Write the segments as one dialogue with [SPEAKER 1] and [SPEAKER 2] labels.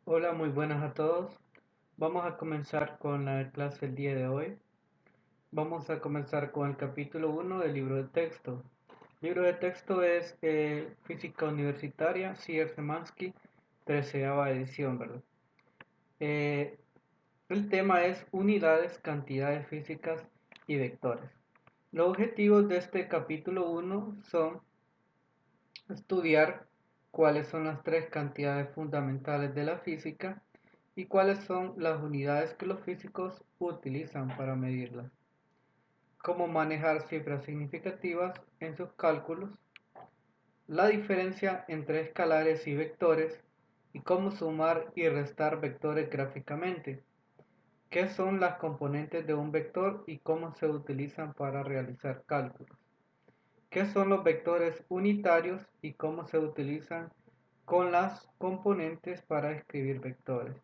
[SPEAKER 1] Hola, muy buenas a todos. Vamos a comenzar con la clase el día de hoy. Vamos a comenzar con el capítulo 1 del libro de texto. El libro de texto es Física Universitaria, Sierra Semansky, 13ª edición, ¿verdad? Eh, el tema es unidades, cantidades físicas y vectores. Los objetivos de este capítulo 1 son estudiar cuáles son las tres cantidades fundamentales de la física y cuáles son las unidades que los físicos utilizan para medirlas, cómo manejar cifras significativas en sus cálculos, la diferencia entre escalares y vectores y cómo sumar y restar vectores gráficamente, qué son las componentes de un vector y cómo se utilizan para realizar cálculos. ¿Qué son los vectores unitarios y cómo se utilizan con las componentes para escribir vectores?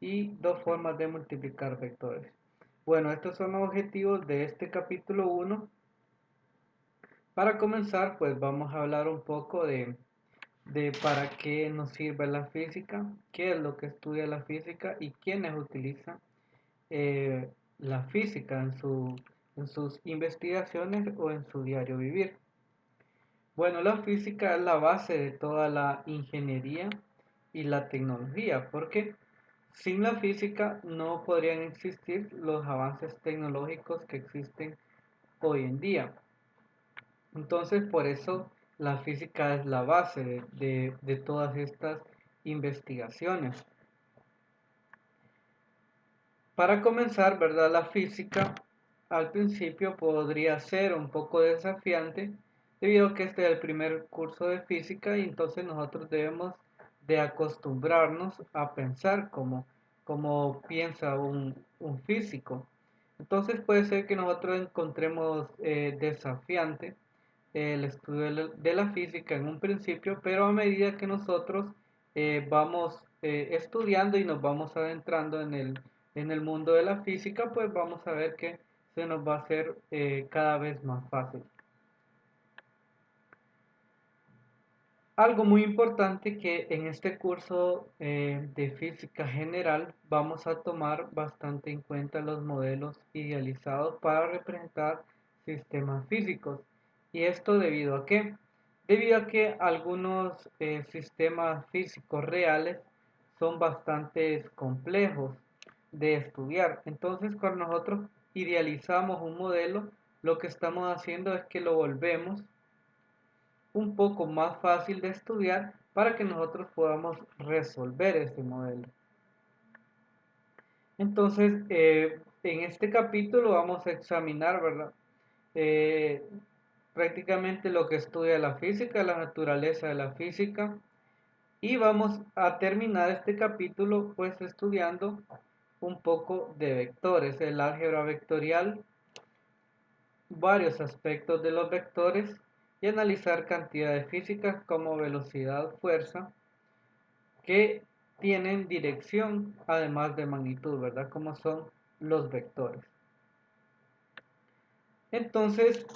[SPEAKER 1] Y dos formas de multiplicar vectores. Bueno, estos son los objetivos de este capítulo 1. Para comenzar, pues vamos a hablar un poco de para qué nos sirve la física, qué es lo que estudia la física y quiénes utilizan eh, la física en sus investigaciones o en su diario vivir. Bueno, la física es la base de toda la ingeniería y la tecnología, porque sin la física no podrían existir los avances tecnológicos que existen hoy en día. Entonces, por eso la física es la base de todas estas investigaciones. Para comenzar, ¿verdad? La física al principio podría ser un poco desafiante debido a que este es el primer curso de física y entonces nosotros debemos de acostumbrarnos a pensar como piensa un físico. Entonces puede ser que nosotros encontremos desafiante el estudio de la física en un principio, pero a medida que nosotros vamos estudiando y nos vamos adentrando en el mundo de la física, pues vamos a ver que se nos va a hacer cada vez más fácil. Algo muy importante que en este curso de física general vamos a tomar bastante en cuenta los modelos idealizados para representar sistemas físicos. ¿Y esto debido a qué? Debido a que algunos sistemas físicos reales son bastante complejos de estudiar. Entonces, cuando nosotros idealizamos un modelo, lo que estamos haciendo es que lo volvemos un poco más fácil de estudiar para que nosotros podamos resolver este modelo. Entonces, en este capítulo vamos a examinar, ¿verdad? Eh, prácticamente lo que estudia la física, la naturaleza de la física, y vamos a terminar este capítulo pues estudiando un poco de vectores, el álgebra vectorial, varios aspectos de los vectores y analizar cantidades físicas como velocidad, fuerza, que tienen dirección además de magnitud, ¿verdad? Como son los vectores. Entonces,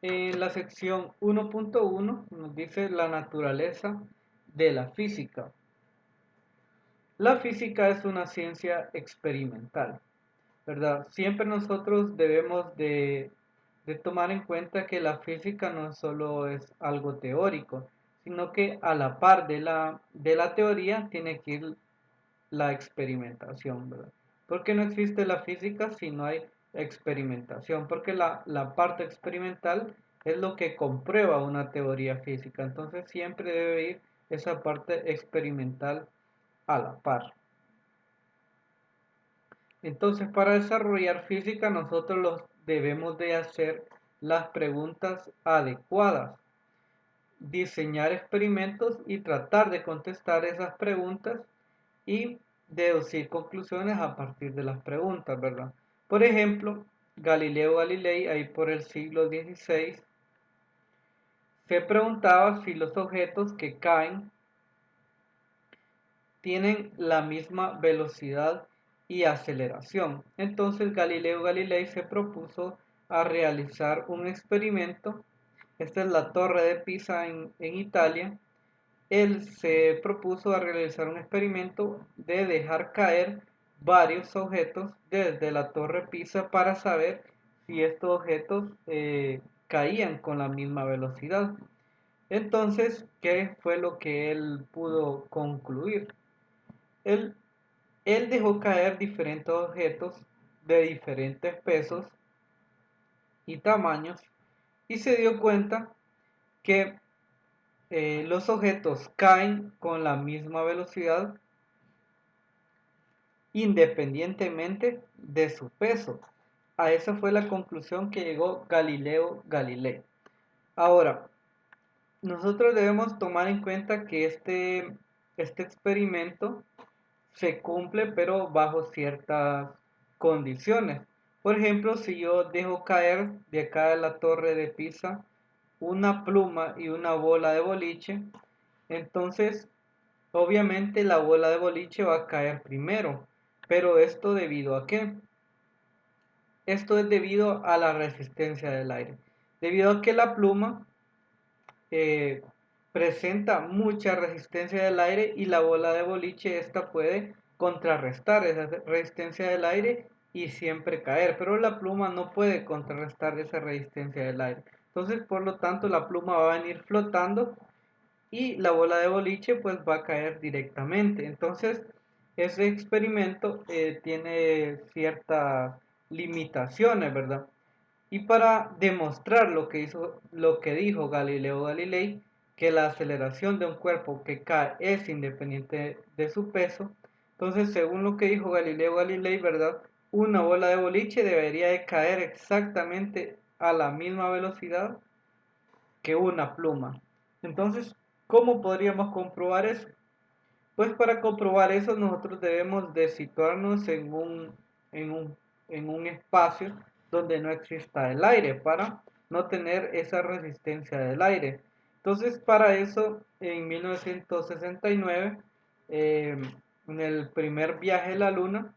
[SPEAKER 1] en la sección 1.1 nos dice la naturaleza de la física. La física es una ciencia experimental, ¿verdad? Siempre nosotros debemos de tomar en cuenta que la física no solo es algo teórico, sino que a la par de la teoría tiene que ir la experimentación, ¿verdad? Porque no existe la física si no hay experimentación, porque la parte experimental es lo que comprueba una teoría física, entonces siempre debe ir esa parte experimental a la par. Entonces, para desarrollar física, nosotros los debemos de hacer las preguntas adecuadas, diseñar experimentos y tratar de contestar esas preguntas y deducir conclusiones a partir de las preguntas, ¿verdad? Por ejemplo, Galileo Galilei, ahí por el siglo XVI, se preguntaba si los objetos que caen tienen la misma velocidad y aceleración. Entonces Galileo Galilei se propuso a realizar un experimento. Esta es la Torre de Pisa en Italia, él se propuso a realizar un experimento de dejar caer varios objetos desde la torre Pisa para saber si estos objetos caían con la misma velocidad. Entonces, ¿qué fue lo que él pudo concluir? Él, él dejó caer diferentes objetos de diferentes pesos y tamaños y se dio cuenta que los objetos caen con la misma velocidad independientemente de su peso. A esa fue la conclusión que llegó Galileo Galilei. Ahora, nosotros debemos tomar en cuenta que este experimento se cumple pero bajo ciertas condiciones. Por ejemplo, si yo dejo caer de acá de la torre de Pisa una pluma y una bola de boliche, entonces obviamente la bola de boliche va a caer primero. Pero esto debido a qué? Esto es debido a la resistencia del aire. Debido a que la pluma eh, presenta mucha resistencia del aire y la bola de boliche esta puede contrarrestar esa resistencia del aire y siempre caer, pero la pluma no puede contrarrestar esa resistencia del aire. Entonces, por lo tanto, la pluma va a venir flotando y la bola de boliche pues va a caer directamente. Entonces, ese experimento tiene ciertas limitaciones, ¿verdad? Y para demostrar lo que dijo Galileo Galilei, que la aceleración de un cuerpo que cae es independiente de su peso, entonces según lo que dijo Galileo Galilei, ¿verdad? Una bola de boliche debería de caer exactamente a la misma velocidad que una pluma. Entonces, ¿cómo podríamos comprobar eso? Pues para comprobar eso nosotros debemos de situarnos en un, en un espacio donde no exista el aire para no tener esa resistencia del aire. Entonces para eso en 1969 en el primer viaje a la luna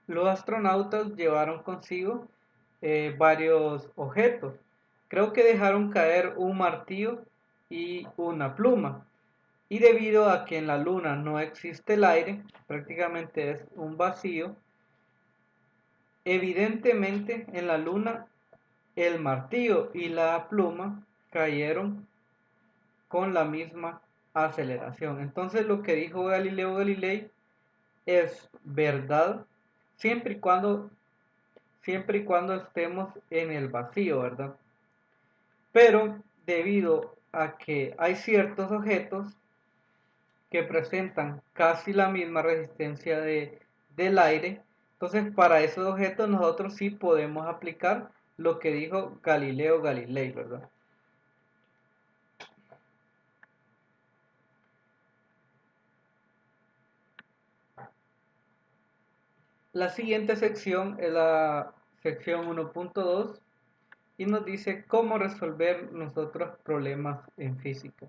[SPEAKER 1] los astronautas llevaron consigo varios objetos. Creo que dejaron caer un martillo y una pluma. Y debido a que en la luna no existe el aire, prácticamente es un vacío, evidentemente en la luna el martillo y la pluma cayeron con la misma aceleración. Entonces lo que dijo Galileo Galilei es verdad siempre y cuando, siempre y cuando estemos en el vacío, ¿verdad? Pero debido a que hay ciertos objetos que presentan casi la misma resistencia del aire. Entonces, para esos objetos nosotros sí podemos aplicar lo que dijo Galileo Galilei, ¿verdad? La siguiente sección es la sección 1.2 y nos dice cómo resolver nosotros problemas en física.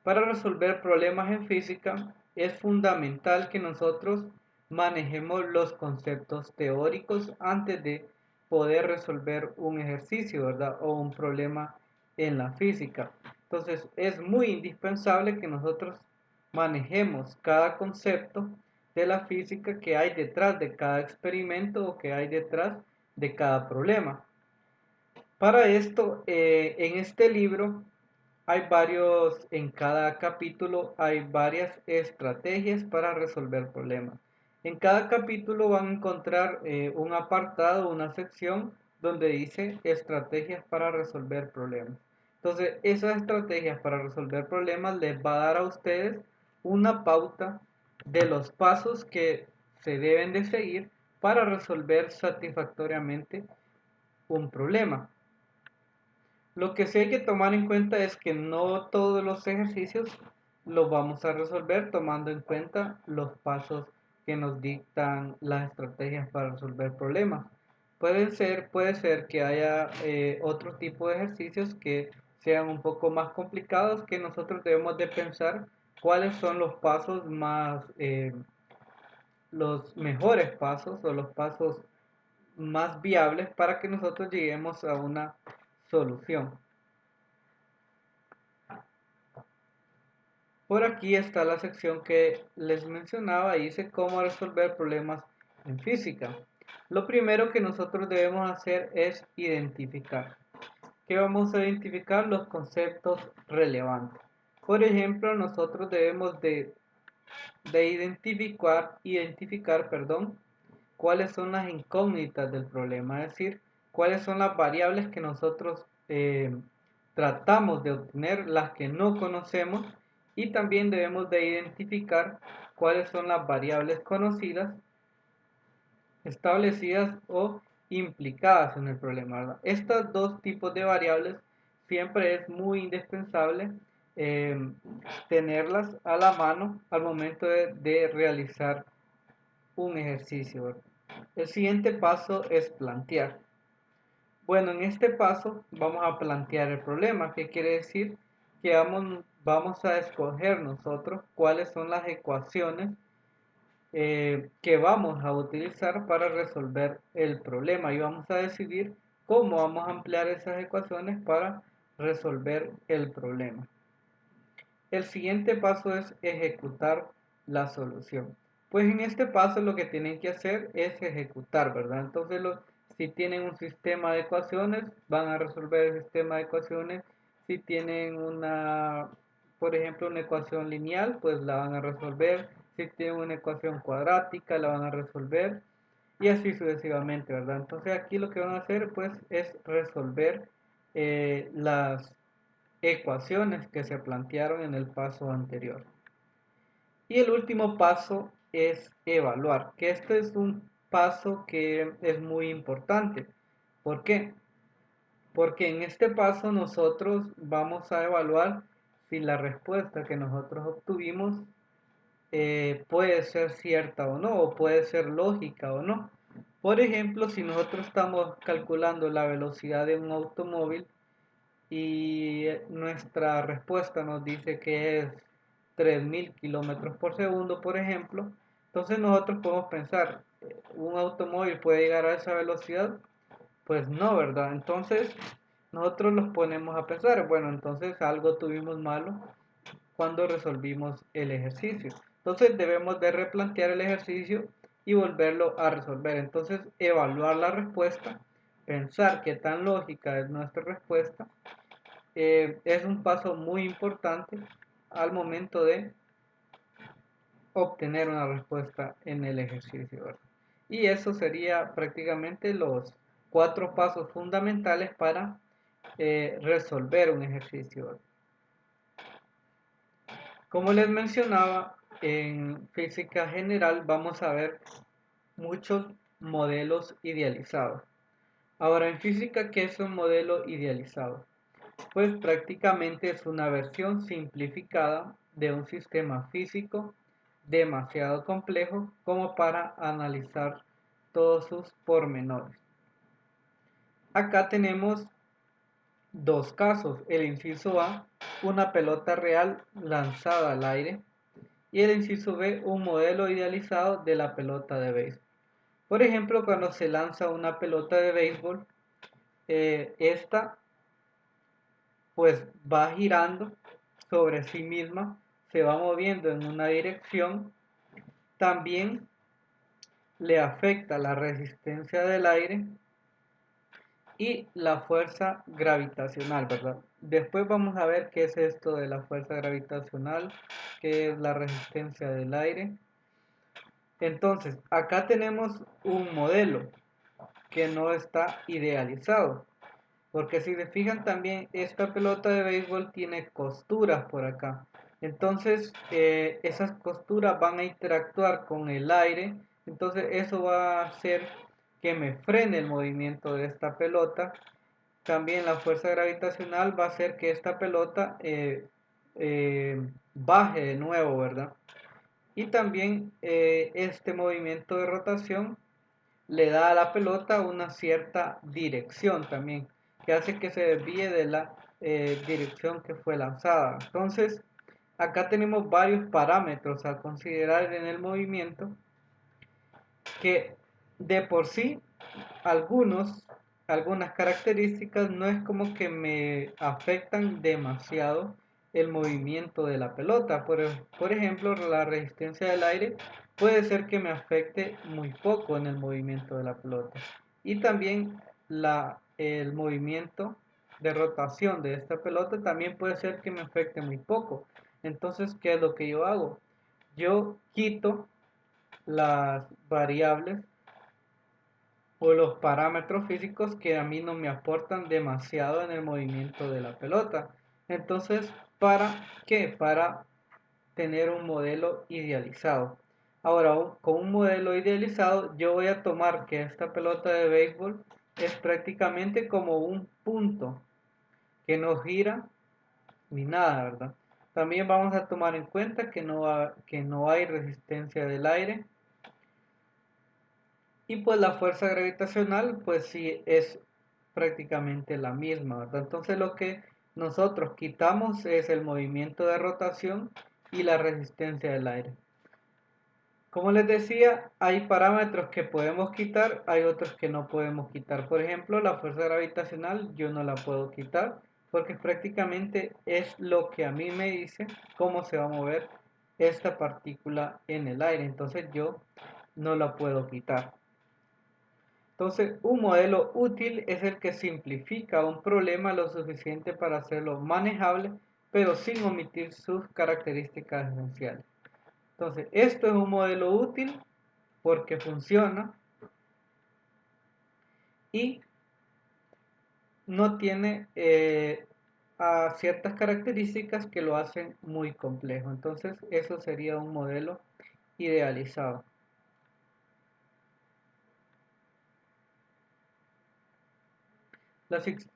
[SPEAKER 1] Para resolver problemas en física es fundamental que nosotros manejemos los conceptos teóricos antes de poder resolver un ejercicio, ¿verdad? O un problema en la física. Entonces es muy indispensable que nosotros manejemos cada concepto de la física que hay detrás de cada experimento o que hay detrás de cada problema. Para esto, en este libro en cada capítulo hay varias estrategias para resolver problemas. En cada capítulo van a encontrar un apartado, una sección donde dice estrategias para resolver problemas. Entonces, esas estrategias para resolver problemas les va a dar a ustedes una pauta de los pasos que se deben de seguir para resolver satisfactoriamente un problema. Lo que sí hay que tomar en cuenta es que no todos los ejercicios los vamos a resolver tomando en cuenta los pasos que nos dictan las estrategias para resolver problemas. Puede ser que haya otro tipo de ejercicios que sean un poco más complicados que nosotros debemos de pensar cuáles son los pasos los mejores pasos o los pasos más viables para que nosotros lleguemos a una solución. Por aquí está la sección que les mencionaba, dice cómo resolver problemas en física. Lo primero que nosotros debemos hacer es identificar. ¿Qué vamos a identificar? Los conceptos relevantes. Por ejemplo, nosotros debemos de identificar, cuáles son las incógnitas del problema, es decir, cuáles son las variables que nosotros tratamos de obtener, las que no conocemos, y también debemos de identificar cuáles son las variables conocidas, establecidas o implicadas en el problema, ¿verdad? Estos dos tipos de variables siempre es muy indispensable eh, tenerlas a la mano al momento de realizar un ejercicio, ¿verdad? El siguiente paso es plantear. Bueno, en este paso vamos a plantear el problema, que quiere decir que vamos a escoger nosotros cuáles son las ecuaciones que vamos a utilizar para resolver el problema y vamos a decidir cómo vamos a emplear esas ecuaciones para resolver el problema. El siguiente paso es ejecutar la solución. Pues en este paso lo que tienen que hacer es ejecutar, ¿verdad? Entonces, si tienen un sistema de ecuaciones, van a resolver el sistema de ecuaciones. Si tienen por ejemplo, una ecuación lineal, pues la van a resolver. Si tienen una ecuación cuadrática, la van a resolver. Y así sucesivamente, ¿verdad? Entonces aquí lo que van a hacer, pues, es resolver las ecuaciones que se plantearon en el paso anterior. Y el último paso es evaluar, que este es un paso que es muy importante. ¿Por qué? Porque en este paso nosotros vamos a evaluar si la respuesta que nosotros obtuvimos puede ser cierta o no, o puede ser lógica o no. Por ejemplo, si nosotros estamos calculando la velocidad de un automóvil, y nuestra respuesta nos dice que es 3000 kilómetros por segundo, por ejemplo, entonces nosotros podemos pensar, ¿un automóvil puede llegar a esa velocidad? Pues no, ¿verdad? Entonces nosotros los ponemos a pensar, bueno, entonces algo tuvimos malo cuando resolvimos el ejercicio. Entonces debemos de replantear el ejercicio y volverlo a resolver. Entonces evaluar la respuesta, pensar qué tan lógica es nuestra respuesta, es un paso muy importante al momento de obtener una respuesta en el ejercicio, ¿verdad? Y eso sería prácticamente los 4 pasos fundamentales para resolver un ejercicio, ¿verdad? Como les mencionaba, en física general vamos a ver muchos modelos idealizados. Ahora, en física, ¿qué es un modelo idealizado? Pues prácticamente es una versión simplificada de un sistema físico demasiado complejo como para analizar todos sus pormenores. Acá tenemos dos casos, el inciso A, una pelota real lanzada al aire, y el inciso B, un modelo idealizado de la pelota de béisbol. Por ejemplo, cuando se lanza una pelota de béisbol, esta pues va girando sobre sí misma, se va moviendo en una dirección, también le afecta la resistencia del aire y la fuerza gravitacional, ¿verdad? Después vamos a ver qué es esto de la fuerza gravitacional, qué es la resistencia del aire. Entonces, acá tenemos un modelo que no está idealizado. Porque si se fijan también, esta pelota de béisbol tiene costuras por acá. Entonces, esas costuras van a interactuar con el aire. Entonces, eso va a hacer que me frene el movimiento de esta pelota. También la fuerza gravitacional va a hacer que esta pelota baje de nuevo, ¿verdad? Y también este movimiento de rotación le da a la pelota una cierta dirección también, que hace que se desvíe de la dirección que fue lanzada. Entonces, acá tenemos varios parámetros a considerar en el movimiento que de por sí algunas características no es como que me afectan demasiado el movimiento de la pelota. Por ejemplo, la resistencia del aire puede ser que me afecte muy poco en el movimiento de la pelota. Y también el movimiento de rotación de esta pelota también puede ser que me afecte muy poco. Entonces, ¿qué es lo que yo hago? Yo quito las variables o los parámetros físicos que a mí no me aportan demasiado en el movimiento de la pelota. Entonces, ¿para qué? Para tener un modelo idealizado. Ahora, con un modelo idealizado, yo voy a tomar que esta pelota de béisbol es prácticamente como un punto que no gira ni nada, ¿verdad? También vamos a tomar en cuenta que no hay resistencia del aire. Y pues la fuerza gravitacional, pues sí es prácticamente la misma, ¿verdad? Entonces lo que nosotros quitamos es el movimiento de rotación y la resistencia del aire. Como les decía, hay parámetros que podemos quitar, hay otros que no podemos quitar. Por ejemplo, la fuerza gravitacional yo no la puedo quitar porque prácticamente es lo que a mí me dice cómo se va a mover esta partícula en el aire. Entonces yo no la puedo quitar. Entonces, un modelo útil es el que simplifica un problema lo suficiente para hacerlo manejable, pero sin omitir sus características esenciales. Entonces, esto es un modelo útil porque funciona y no tiene a ciertas características que lo hacen muy complejo. Entonces, eso sería un modelo idealizado.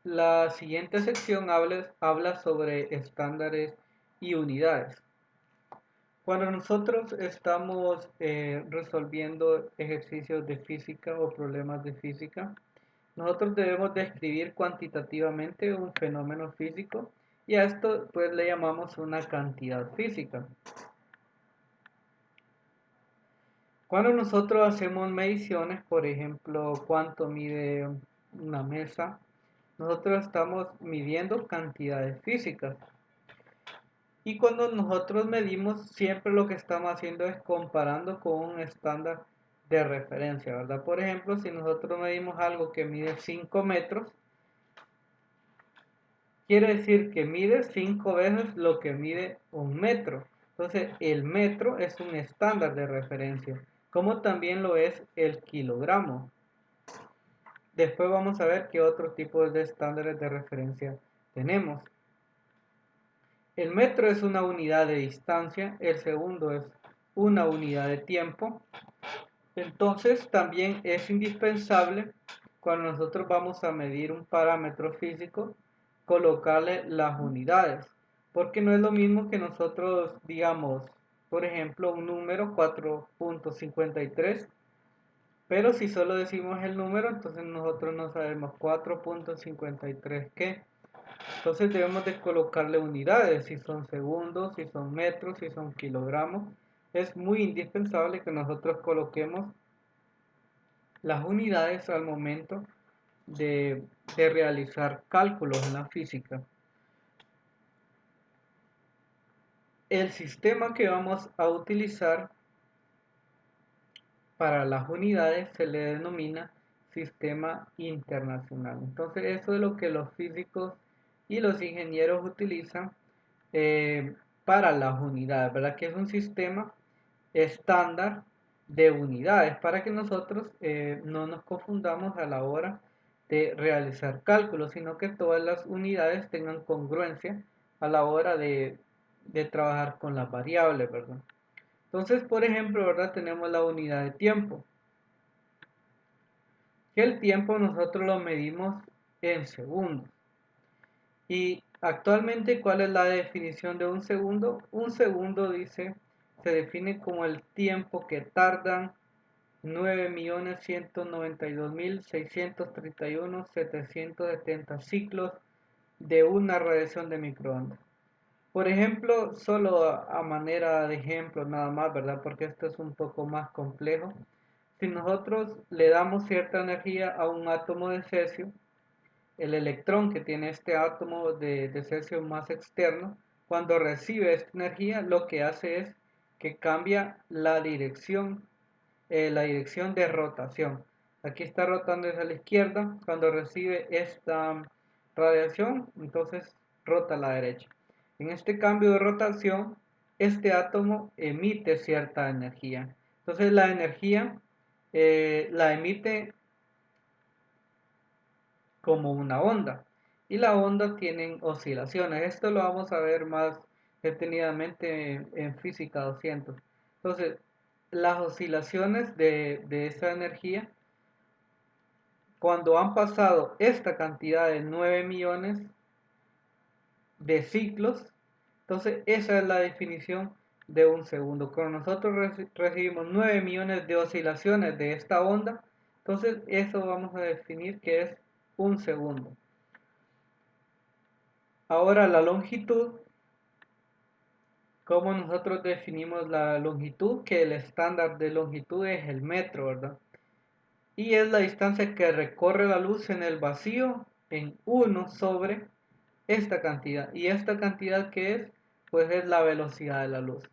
[SPEAKER 1] La siguiente sección habla sobre estándares y unidades. Cuando nosotros estamos resolviendo ejercicios de física o problemas de física, nosotros debemos describir cuantitativamente un fenómeno físico y a esto pues le llamamos una cantidad física. Cuando nosotros hacemos mediciones, por ejemplo, cuánto mide una mesa, nosotros estamos midiendo cantidades físicas. Y cuando nosotros medimos, siempre lo que estamos haciendo es comparando con un estándar de referencia, ¿verdad? Por ejemplo, si nosotros medimos algo que mide 5 metros, quiere decir que mide 5 veces lo que mide un metro. Entonces, el metro es un estándar de referencia, como también lo es el kilogramo. Después vamos a ver qué otros tipos de estándares de referencia tenemos. El metro es una unidad de distancia, el segundo es una unidad de tiempo. Entonces también es indispensable cuando nosotros vamos a medir un parámetro físico colocarle las unidades, porque no es lo mismo que nosotros digamos, por ejemplo, un número 4.53, pero si solo decimos el número, entonces nosotros no sabemos 4.53 qué. Entonces debemos de colocarle unidades, si son segundos, si son metros, si son kilogramos. Es muy indispensable que nosotros coloquemos las unidades al momento de realizar cálculos en la física. El sistema que vamos a utilizar para las unidades se le denomina sistema internacional. Entonces eso es lo que los físicos y los ingenieros utilizan para las unidades, ¿verdad? Que es un sistema estándar de unidades para que nosotros no nos confundamos a la hora de realizar cálculos, sino que todas las unidades tengan congruencia a la hora de trabajar con las variables, ¿verdad? Entonces, por ejemplo, ¿verdad? Tenemos la unidad de tiempo, que el tiempo nosotros lo medimos en segundos. Y actualmente, ¿cuál es la definición de un segundo? Un segundo se define como el tiempo que tardan 9.192.631.770 ciclos de una radiación de microondas. Por ejemplo, solo a manera de ejemplo nada más, ¿verdad? Porque esto es un poco más complejo. Si nosotros le damos cierta energía a un átomo de cesio, el electrón que tiene este átomo de cesio más externo, cuando recibe esta energía, lo que hace es que cambia la dirección de rotación. Aquí está rotando hacia la izquierda, cuando recibe esta radiación, entonces rota a la derecha. En este cambio de rotación, este átomo emite cierta energía. Entonces la energía la emite como una onda. Y la onda tiene oscilaciones. Esto lo vamos a ver más detenidamente en física 200. Entonces, las oscilaciones de esa energía, cuando han pasado esta cantidad de 9 millones de ciclos, entonces esa es la definición de un segundo. Cuando nosotros recibimos 9 millones de oscilaciones de esta onda, entonces eso vamos a definir que es un segundo. Ahora la longitud, ¿cómo nosotros definimos la longitud? Que el estándar de longitud es el metro, ¿verdad? Y es la distancia que recorre la luz en el vacío en 1 sobre esta cantidad. ¿Y esta cantidad qué es? Pues es la velocidad de la luz.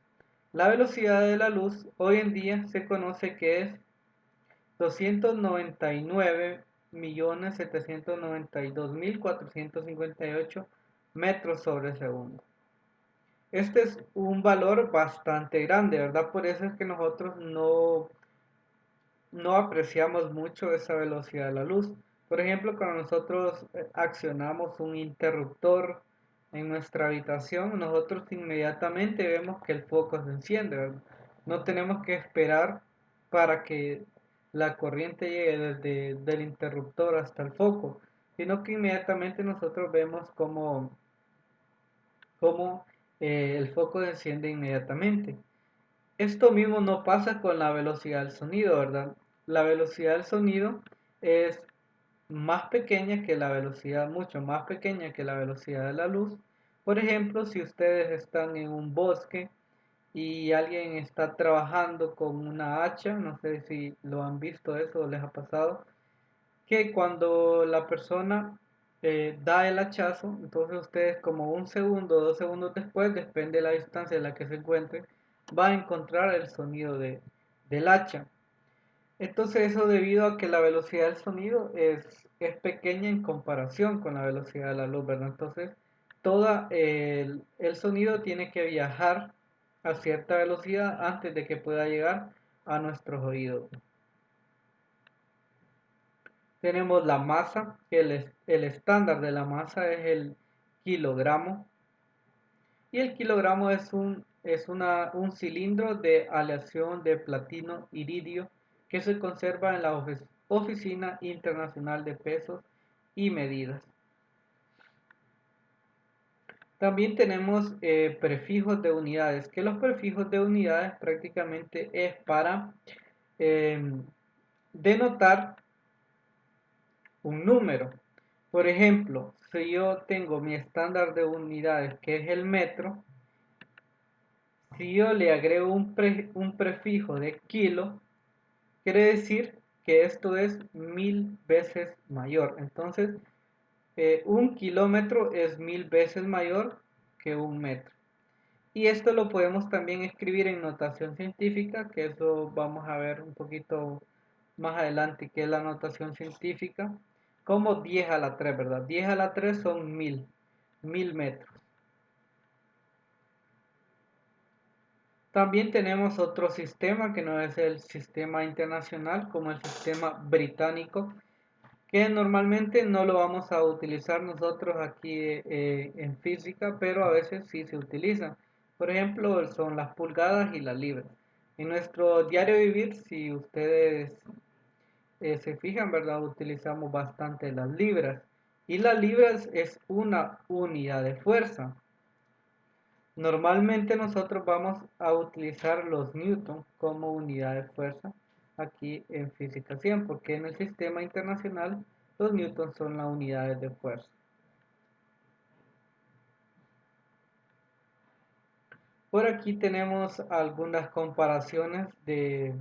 [SPEAKER 1] La velocidad de la luz hoy en día se conoce que es 299.792.458 metros sobre segundo. Este es un valor bastante grande, ¿verdad? Por eso es que nosotros no apreciamos mucho esa velocidad de la luz. Por ejemplo, cuando nosotros accionamos un interruptor en nuestra habitación, nosotros inmediatamente vemos que el foco se enciende, ¿verdad? No tenemos que esperar para que la corriente llegue desde el interruptor hasta el foco, sino que inmediatamente nosotros vemos cómo el foco se enciende inmediatamente. Esto mismo no pasa con la velocidad del sonido, ¿verdad? La velocidad del sonido es más pequeña que la velocidad, mucho más pequeña que la velocidad de la luz. Por ejemplo, si ustedes están en un bosque y alguien está trabajando con una hacha, no sé si lo han visto eso o les ha pasado, que cuando la persona da el hachazo, entonces ustedes como un segundo o 2 segundos después, depende de la distancia en la que se encuentre, va a encontrar el sonido del hacha. Entonces eso debido a que la velocidad del sonido es pequeña en comparación con la velocidad de la luz, ¿verdad? Entonces todo el sonido tiene que viajar a cierta velocidad antes de que pueda llegar a nuestros oídos. Tenemos la masa, que el estándar de la masa es el kilogramo. Y el kilogramo es un cilindro de aleación de platino iridio que se conserva en la Oficina Internacional de Pesos y Medidas. También tenemos prefijos de unidades, que los prefijos de unidades prácticamente es para denotar un número. Por ejemplo, si yo tengo mi estándar de unidades que es el metro, si yo le agrego un prefijo de kilo, quiere decir que esto es 1000 veces mayor. Entonces, un kilómetro es 1000 veces mayor que un metro. Y esto lo podemos también escribir en notación científica, que eso vamos a ver un poquito más adelante, que es la notación científica, como 10 a la 3, ¿verdad? 10 a la 3 son 1000 metros. También tenemos otro sistema que no es el sistema internacional, como el sistema británico, que normalmente no lo vamos a utilizar nosotros aquí en física, pero a veces sí se utiliza. Por ejemplo, son las pulgadas y las libras. En nuestro diario vivir, si ustedes se fijan, ¿verdad? Utilizamos bastante las libras. Y las libras es una unidad de fuerza. Normalmente nosotros vamos a utilizar los newton como unidad de fuerza aquí en física 100, porque en el sistema internacional los newtons son las unidades de fuerza. Por aquí tenemos algunas comparaciones de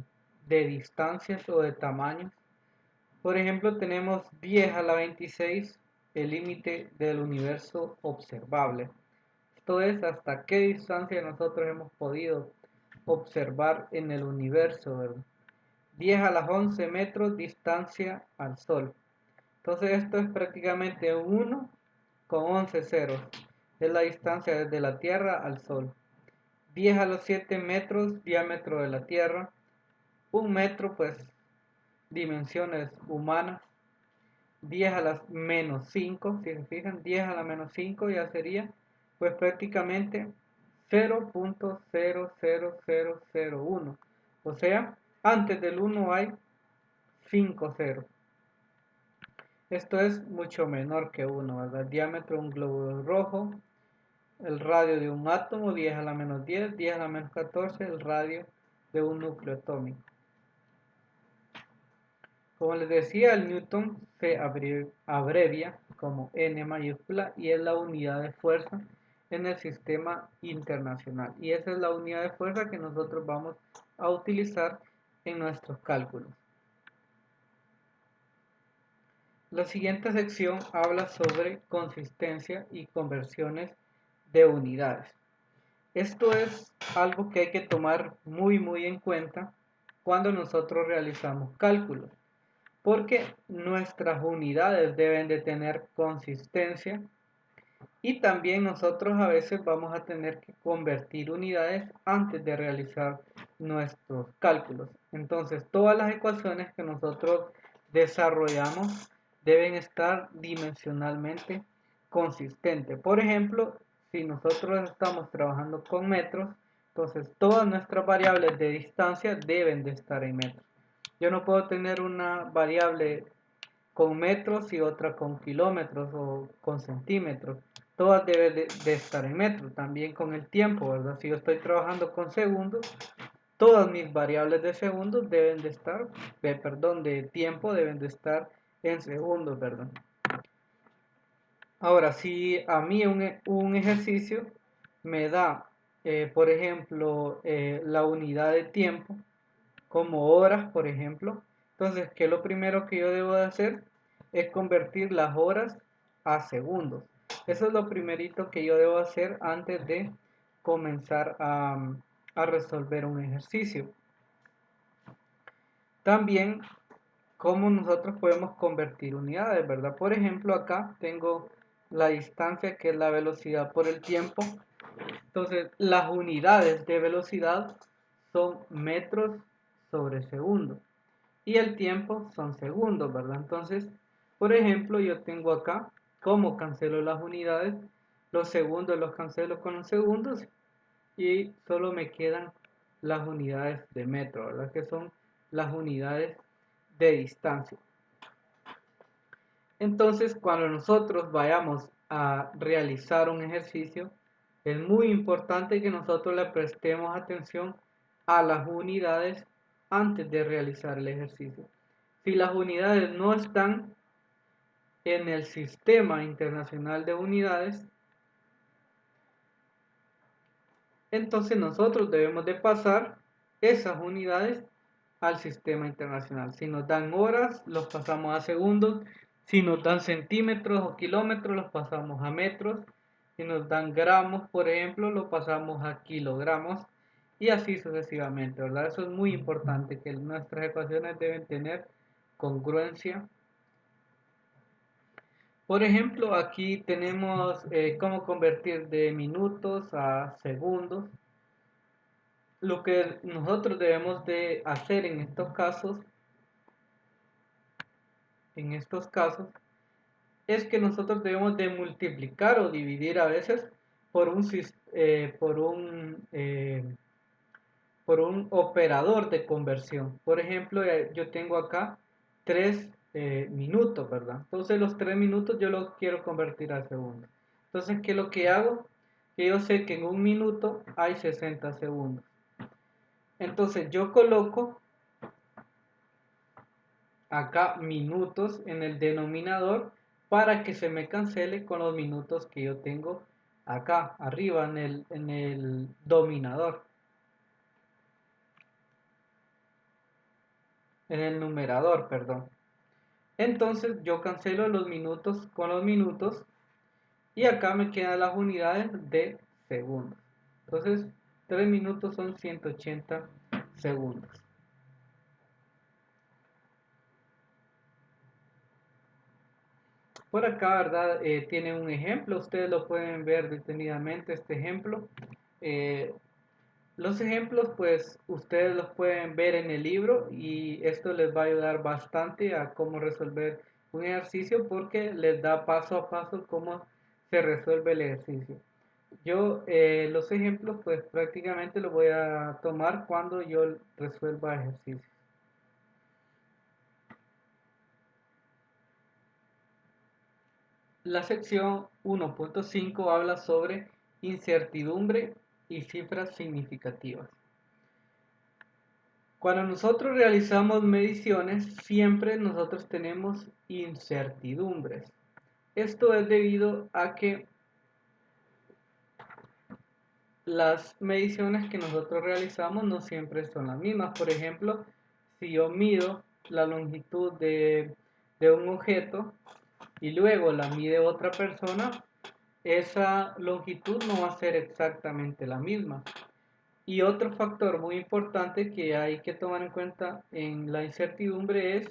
[SPEAKER 1] distancias o de tamaños. Por ejemplo, tenemos 10 a la 26, el límite del universo observable. Esto es hasta qué distancia nosotros hemos podido observar en el universo, ¿verdad? 10 a las 11 metros distancia al Sol. Entonces esto es prácticamente 1 con 11 ceros. Es la distancia desde la Tierra al Sol. 10 a los 7 metros diámetro de la Tierra. 1 metro, pues dimensiones humanas. 10 a las menos 5, si se fijan, 10 a la menos 5 ya sería pues prácticamente 0.00001. O sea, antes del 1 hay 5 ceros. Esto es mucho menor que 1, ¿verdad? El diámetro de un glóbulo rojo, el radio de un átomo, 10 a la menos 10, 10 a la menos 14, el radio de un núcleo atómico. Como les decía, el Newton se abrevia como N mayúscula y es la unidad de fuerza en el sistema internacional. Y esa es la unidad de fuerza que nosotros vamos a utilizar en nuestros cálculos. La siguiente sección habla sobre consistencia y conversiones de unidades. Esto es algo que hay que tomar muy en cuenta cuando nosotros realizamos cálculos, porque nuestras unidades deben de tener consistencia y también nosotros a veces vamos a tener que convertir unidades antes de realizar nuestros cálculos. Entonces, todas las ecuaciones que nosotros desarrollamos deben estar dimensionalmente consistentes. Por ejemplo, si nosotros estamos trabajando con metros, entonces todas nuestras variables de distancia deben de estar en metros. Yo no puedo tener una variable con metros y otra con kilómetros o con centímetros. Todas deben de estar en metros, también con el tiempo, ¿verdad? Si yo estoy trabajando con segundos, todas mis variables de segundos deben de estar, de tiempo deben de estar en segundos, ¿verdad? Ahora, si a mí un ejercicio me da, por ejemplo, la unidad de tiempo, como horas, por ejemplo, entonces, ¿qué es lo primero que yo debo de hacer? Es convertir las horas a segundos. Eso es lo primerito que yo debo hacer antes de comenzar a resolver un ejercicio. También, cómo nosotros podemos convertir unidades, ¿verdad? Por ejemplo, acá tengo la distancia, que es la velocidad por el tiempo. Entonces, las unidades de velocidad son metros sobre segundos y el tiempo son segundos, ¿verdad? Entonces, por ejemplo, yo tengo acá, ¿cómo cancelo las unidades? Los segundos los cancelo con los segundos y solo me quedan las unidades de metro, ¿verdad? Que son las unidades de distancia. Entonces, cuando nosotros vayamos a realizar un ejercicio, es muy importante que nosotros le prestemos atención a las unidades antes de realizar el ejercicio. Si las unidades no están en el sistema internacional de unidades, entonces nosotros debemos de pasar esas unidades al sistema internacional. Si nos dan horas, los pasamos a segundos. Si nos dan centímetros o kilómetros, los pasamos a metros. Si nos dan gramos, por ejemplo, lo pasamos a kilogramos. Y así sucesivamente, ¿verdad? Eso es muy importante, que nuestras ecuaciones deben tener congruencia. Por ejemplo, aquí tenemos cómo convertir de minutos a segundos. Lo que nosotros debemos de hacer en estos casos, es que nosotros debemos de multiplicar o dividir a veces por por un operador de conversión. Por ejemplo, yo tengo acá 3 minutos, ¿verdad? Entonces los 3 minutos yo los quiero convertir a segundos. Entonces, ¿qué es lo que hago? Que yo sé que en un minuto hay 60 segundos. Entonces yo coloco acá minutos en el denominador para que se me cancele con los minutos que yo tengo acá arriba en el dominador, en el numerador, perdón. Entonces yo cancelo los minutos con los minutos y acá me quedan las unidades de segundos. Entonces, 3 minutos son 180 segundos. Por acá, ¿verdad? Tiene un ejemplo, ustedes lo pueden ver detenidamente, este ejemplo. Eh, los ejemplos, pues, ustedes los pueden ver en el libro y esto les va a ayudar bastante a cómo resolver un ejercicio porque les da paso a paso cómo se resuelve el ejercicio. Yo los ejemplos, pues, prácticamente los voy a tomar cuando yo resuelva ejercicios. La sección 1.5 habla sobre incertidumbre y cifras significativas. Cuando nosotros realizamos mediciones, siempre nosotros tenemos incertidumbres. Esto es debido a que las mediciones que nosotros realizamos no siempre son las mismas. Por ejemplo, si yo mido la longitud de un objeto y luego la mide otra persona, esa longitud no va a ser exactamente la misma. Y otro factor muy importante que hay que tomar en cuenta en la incertidumbre es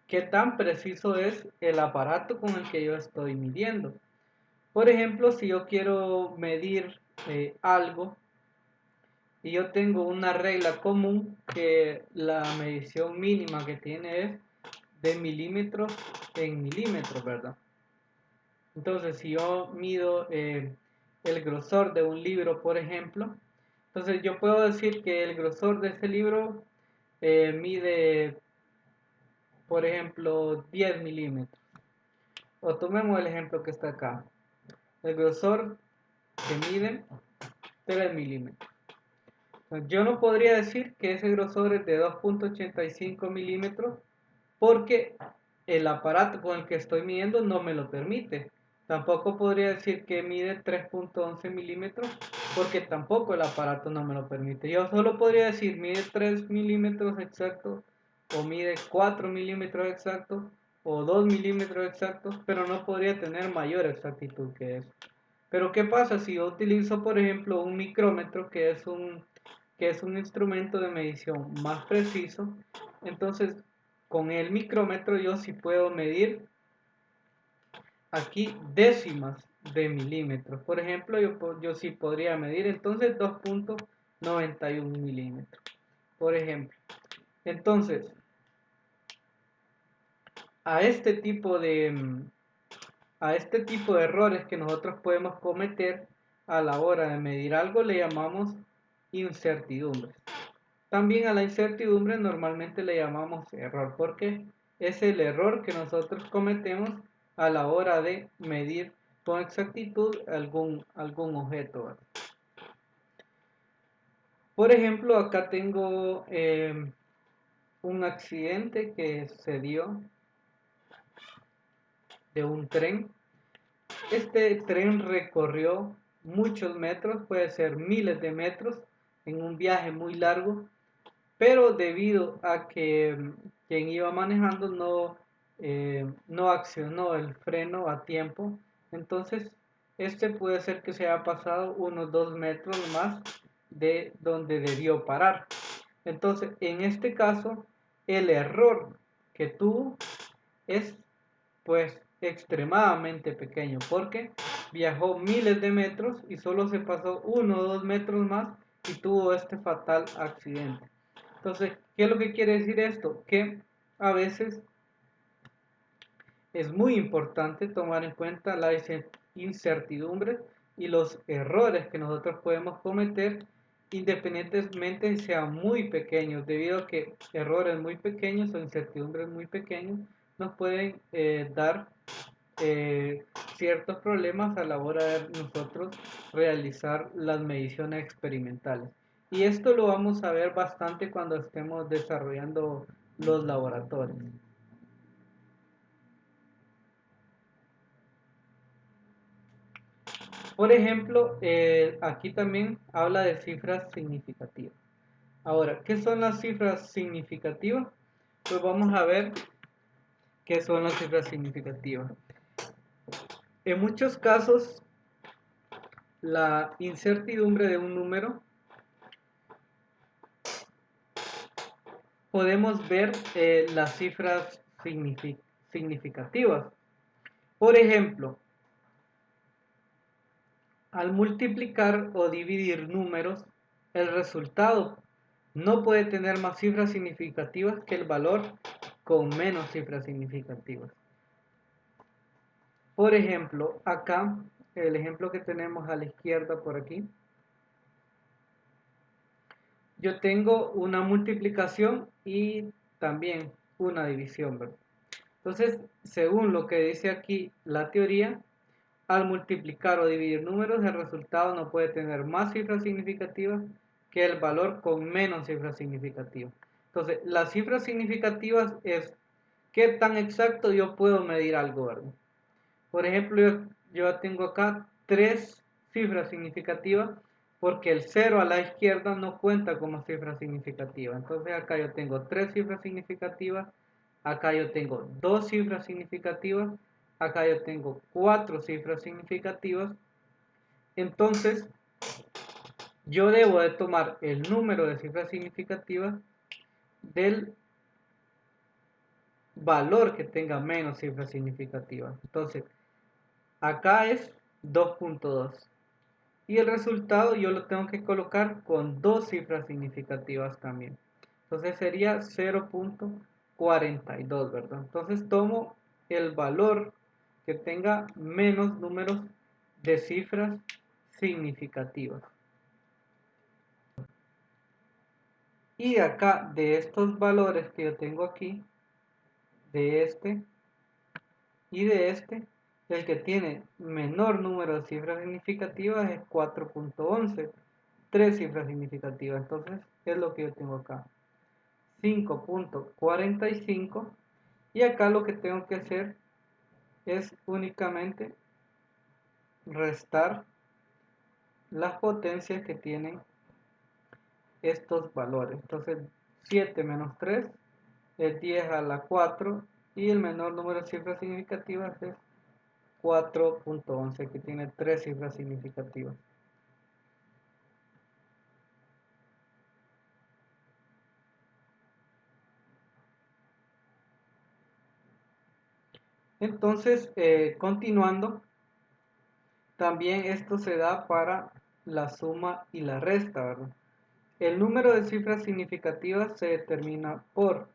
[SPEAKER 1] qué tan preciso es el aparato con el que yo estoy midiendo. Por ejemplo, si yo quiero medir algo y yo tengo una regla común que la medición mínima que tiene es de milímetros en milímetros, ¿verdad? Entonces, si yo mido el grosor de un libro, por ejemplo, entonces yo puedo decir que el grosor de ese libro mide, por ejemplo, 10 milímetros. O tomemos el ejemplo que está acá. El grosor que mide 3 milímetros. Yo no podría decir que ese grosor es de 2.85 milímetros porque el aparato con el que estoy midiendo no me lo permite. Tampoco podría decir que mide 3.11 milímetros porque tampoco el aparato no me lo permite. Yo solo podría decir mide 3 milímetros exactos o mide 4 milímetros exactos o 2 milímetros exactos, pero no podría tener mayor exactitud que eso. Pero ¿qué pasa si yo utilizo, por ejemplo, un micrómetro que es un instrumento de medición más preciso? Entonces, con el micrómetro yo sí puedo medir aquí décimas de milímetros. Por ejemplo, yo sí podría medir entonces 2.91 milímetros, por ejemplo. Entonces, a este tipo de, a este tipo de errores que nosotros podemos cometer a la hora de medir algo le llamamos incertidumbres. También a la incertidumbre normalmente le llamamos error, porque es el error que nosotros cometemos a la hora de medir con exactitud algún objeto. Por ejemplo, acá tengo un accidente que se dio de un tren. Este tren recorrió muchos metros, puede ser miles de metros, en un viaje muy largo, pero debido a que quien iba manejando no accionó el freno a tiempo, entonces este puede ser que se haya pasado unos 2 metros más de donde debió parar. Entonces, en este caso, el error que tuvo es pues extremadamente pequeño porque viajó miles de metros y solo se pasó 1 o 2 metros más y tuvo este fatal accidente. Entonces, ¿qué es lo que quiere decir esto? Que a veces es muy importante tomar en cuenta la incertidumbre y los errores que nosotros podemos cometer independientemente sean muy pequeños, debido a que errores muy pequeños o incertidumbres muy pequeños nos pueden dar eh, ciertos problemas a la hora de nosotros realizar las mediciones experimentales. Y esto lo vamos a ver bastante cuando estemos desarrollando los laboratorios. Por ejemplo, aquí también habla de cifras significativas. Ahora, ¿qué son las cifras significativas? Pues vamos a ver qué son las cifras significativas. En muchos casos, la incertidumbre de un número, podemos ver las cifras significativas. Por ejemplo, al multiplicar o dividir números, el resultado no puede tener más cifras significativas que el valor con menos cifras significativas. Por ejemplo, acá, el ejemplo que tenemos a la izquierda por aquí, yo tengo una multiplicación y también una división, ¿verdad? Entonces, según lo que dice aquí la teoría, al multiplicar o dividir números, el resultado no puede tener más cifras significativas que el valor con menos cifras significativas. Entonces, las cifras significativas es qué tan exacto yo puedo medir algo, ¿verdad? Por ejemplo, yo tengo acá tres cifras significativas porque el 0 a la izquierda no cuenta como cifra significativa. Entonces acá yo tengo tres cifras significativas, acá yo tengo dos cifras significativas, acá yo tengo cuatro cifras significativas. Entonces yo debo de tomar el número de cifras significativas del valor que tenga menos cifras significativas. Entonces acá es 2.2 y el resultado yo lo tengo que colocar con dos cifras significativas también. Entonces sería 0.42, ¿verdad? Entonces tomo el valor que tenga menos números de cifras significativas. Y acá de estos valores que yo tengo aquí, de este y de este, el que tiene menor número de cifras significativas es 4.11, tres cifras significativas. Entonces es lo que yo tengo acá, 5.45, y acá lo que tengo que hacer es únicamente restar las potencias que tienen estos valores. Entonces 7 menos 3 es 10 a la 4 y el menor número de cifras significativas es 4.11, que tiene tres cifras significativas. Entonces, continuando, también esto se da para la suma y la resta, ¿verdad? El número de cifras significativas se determina por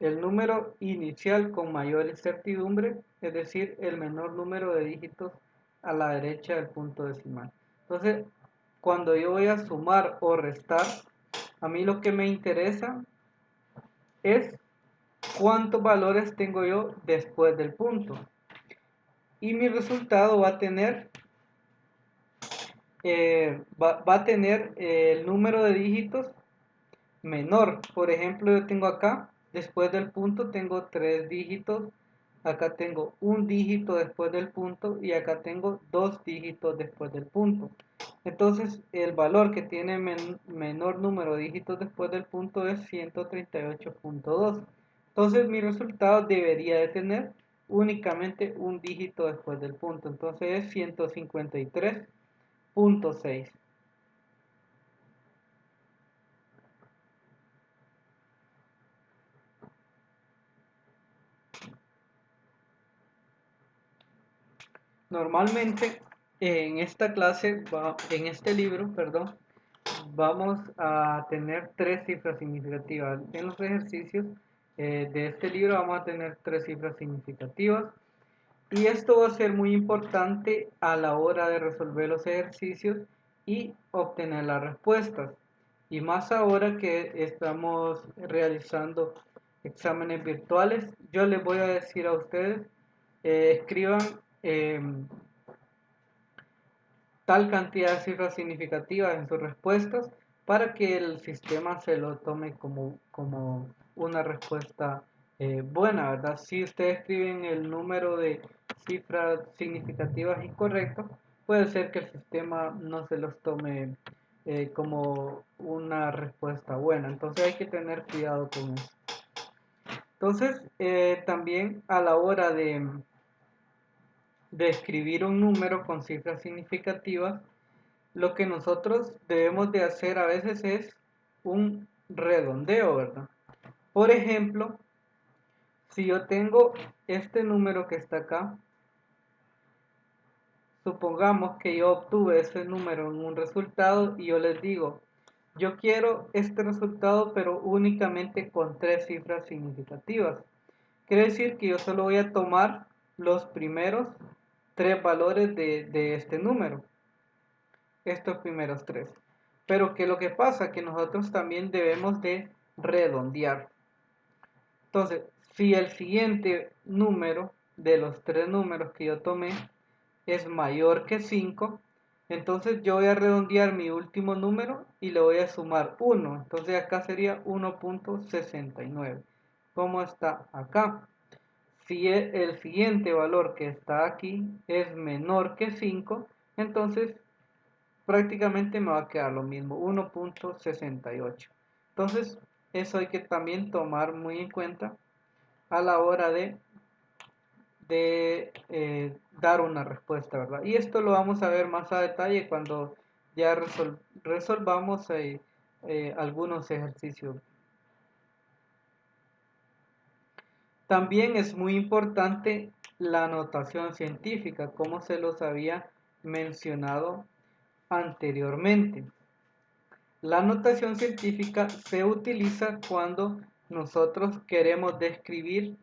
[SPEAKER 1] el número inicial con mayor incertidumbre, es decir, el menor número de dígitos a la derecha del punto decimal. Entonces, cuando yo voy a sumar o restar, a mí lo que me interesa es cuántos valores tengo yo después del punto. Y mi resultado va a tener el número de dígitos menor. Por ejemplo, yo tengo acá, después del punto tengo tres dígitos, acá tengo un dígito después del punto y acá tengo dos dígitos después del punto. Entonces, el valor que tiene menor número de dígitos después del punto es 138.2. Entonces, mi resultado debería de tener únicamente un dígito después del punto. Entonces, es 153.6. Normalmente en esta clase, en este libro, perdón, vamos a tener tres cifras significativas. En los ejercicios de este libro vamos a tener tres cifras significativas y esto va a ser muy importante a la hora de resolver los ejercicios y obtener las respuestas. Y más ahora que estamos realizando exámenes virtuales, yo les voy a decir a ustedes, escriban tal cantidad de cifras significativas en sus respuestas para que el sistema se lo tome como una respuesta buena, ¿verdad? Si ustedes escriben el número de cifras significativas incorrectas, puede ser que el sistema no se los tome como una respuesta buena. Entonces hay que tener cuidado con eso. Entonces, también a la hora de escribir un número con cifras significativas, lo que nosotros debemos de hacer a veces es un redondeo, ¿verdad? Por ejemplo, si yo tengo este número que está acá, supongamos que yo obtuve ese número en un resultado y yo les digo, yo quiero este resultado pero únicamente con 3 cifras significativas. Quiere decir que yo solo voy a tomar los primeros 3 valores de este número, estos primeros 3. Pero que lo que pasa que nosotros también debemos de redondear. Entonces, si el siguiente número de los 3 números que yo tomé es mayor que 5, entonces yo voy a redondear mi último número y le voy a sumar 1. Entonces acá sería 1.69. ¿Cómo está acá? Si el siguiente valor que está aquí es menor que 5, entonces prácticamente me va a quedar lo mismo, 1.68. Entonces, eso hay que también tomar muy en cuenta a la hora de dar una respuesta, ¿verdad? Y esto lo vamos a ver más a detalle cuando ya resolvamos algunos ejercicios. También es muy importante la notación científica, como se los había mencionado anteriormente. La notación científica se utiliza cuando nosotros queremos describir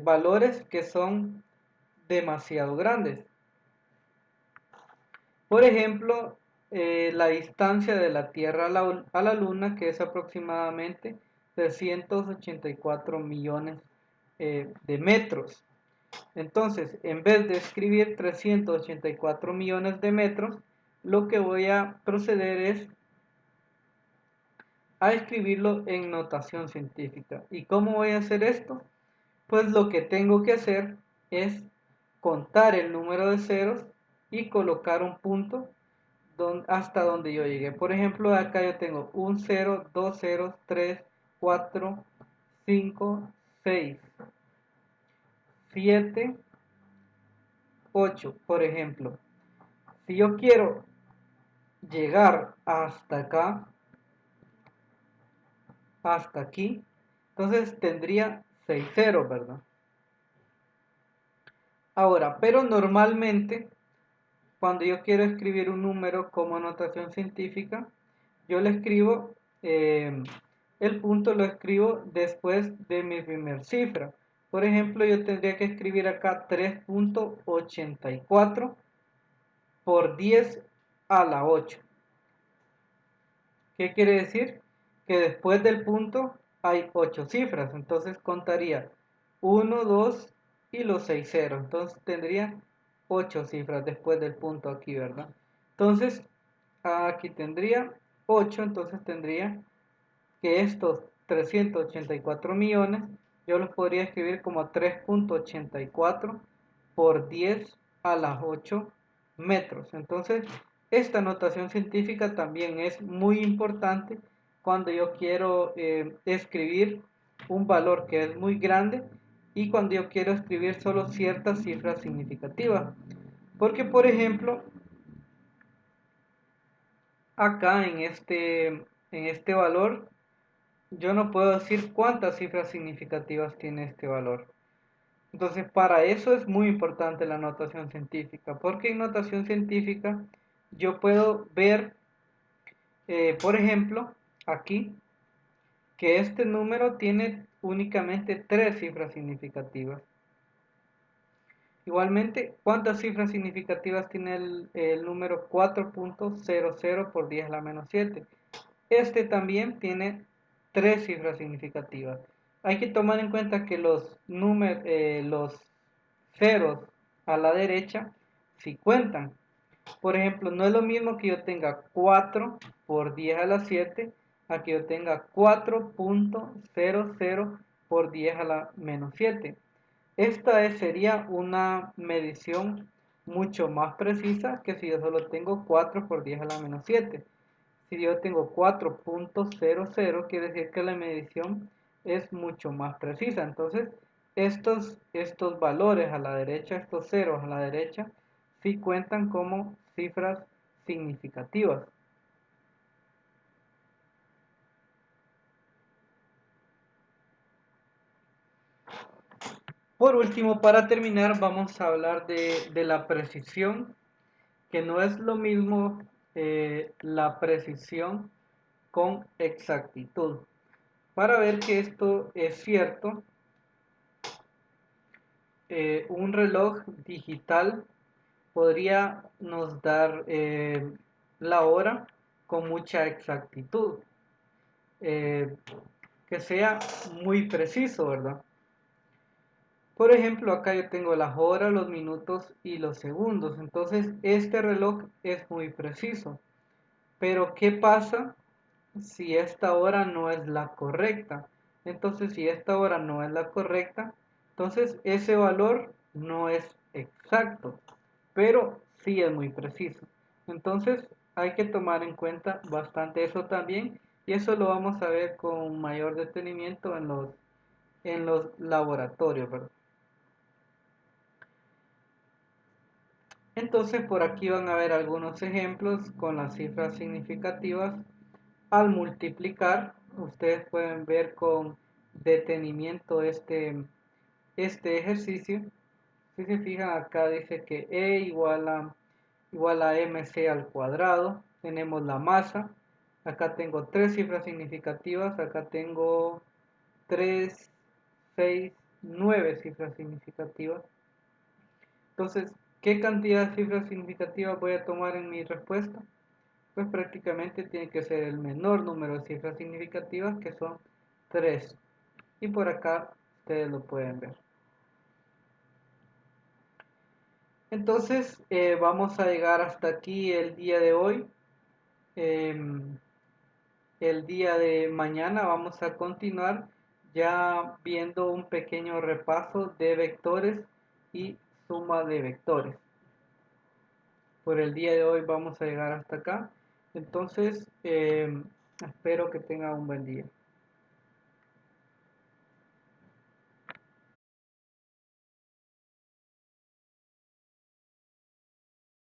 [SPEAKER 1] valores que son demasiado grandes. Por ejemplo, la distancia de la Tierra a la Luna, que es aproximadamente 384 millones de metros. Entonces, en vez de escribir 384 millones de metros, lo que voy a proceder es a escribirlo en notación científica. ¿Y cómo voy a hacer esto? Pues lo que tengo que hacer es contar el número de ceros y colocar un punto hasta donde yo llegué. Por ejemplo, acá yo tengo un 0, 2 ceros, 3, 4, 5, 6, 7, 8. Por ejemplo, si yo quiero llegar hasta acá, hasta aquí, entonces tendría 6 ceros, ¿verdad? Ahora, pero normalmente, cuando yo quiero escribir un número como notación científica, yo le escribo, el punto lo escribo después de mi primer cifra. Por ejemplo, yo tendría que escribir acá 3.84 por 10 a la 8. ¿Qué quiere decir? Que después del punto hay 8 cifras. Entonces contaría 1, 2 y los 6 ceros. Entonces tendría 8 cifras después del punto aquí, ¿verdad? Entonces aquí tendría 8. Entonces tendría que estos 384 millones yo los podría escribir como 3.84 por 10 a las 8 metros. Entonces, esta notación científica también es muy importante cuando yo quiero escribir un valor que es muy grande y cuando yo quiero escribir solo ciertas cifras significativas. Porque, por ejemplo, acá en este valor, yo no puedo decir cuántas cifras significativas tiene este valor. Entonces, para eso es muy importante la notación científica, porque en notación científica yo puedo ver, por ejemplo, aquí, que este número tiene únicamente 3 cifras significativas. Igualmente, ¿cuántas cifras significativas tiene el número 4.00 por 10 a la menos 7? Este también tiene 3 cifras significativas. Hay que tomar en cuenta que los ceros a la derecha si cuentan. Por ejemplo, no es lo mismo que yo tenga 4 por 10 a la 7 a que yo tenga 4.00 por 10 a la menos 7. Esta sería una medición mucho más precisa que si yo solo tengo 4 por 10 a la menos 7. Si yo tengo 4.00, quiere decir que la medición es mucho más precisa. Entonces, estos valores a la derecha, estos ceros a la derecha, sí cuentan como cifras significativas. Por último, para terminar, vamos a hablar de la precisión, que no es lo mismo la precisión con exactitud. Para ver que esto es cierto, un reloj digital podría nos dar la hora con mucha exactitud, eh, que sea muy preciso, ¿verdad? Por ejemplo, acá yo tengo las horas, los minutos y los segundos. Entonces, este reloj es muy preciso. Pero, ¿qué pasa si esta hora no es la correcta? Entonces, si esta hora no es la correcta, entonces ese valor no es exacto, pero sí es muy preciso. Entonces, hay que tomar en cuenta bastante eso también, y eso lo vamos a ver con mayor detenimiento en los laboratorios, ¿verdad? Entonces por aquí van a ver algunos ejemplos con las cifras significativas. Al multiplicar, ustedes pueden ver con detenimiento este ejercicio. Si se fijan, acá dice que E igual a mc al cuadrado. Tenemos la masa. Acá tengo tres cifras significativas. Acá tengo 3, 6, 9 cifras significativas. Entonces, ¿qué cantidad de cifras significativas voy a tomar en mi respuesta? Pues prácticamente tiene que ser el menor número de cifras significativas, que son 3. Y por acá ustedes lo pueden ver. Entonces, vamos a llegar hasta aquí el día de hoy. El día de mañana vamos a continuar ya viendo un pequeño repaso de vectores y suma de vectores. Por el día de hoy vamos a llegar hasta acá. Entonces, espero que tengan un buen día.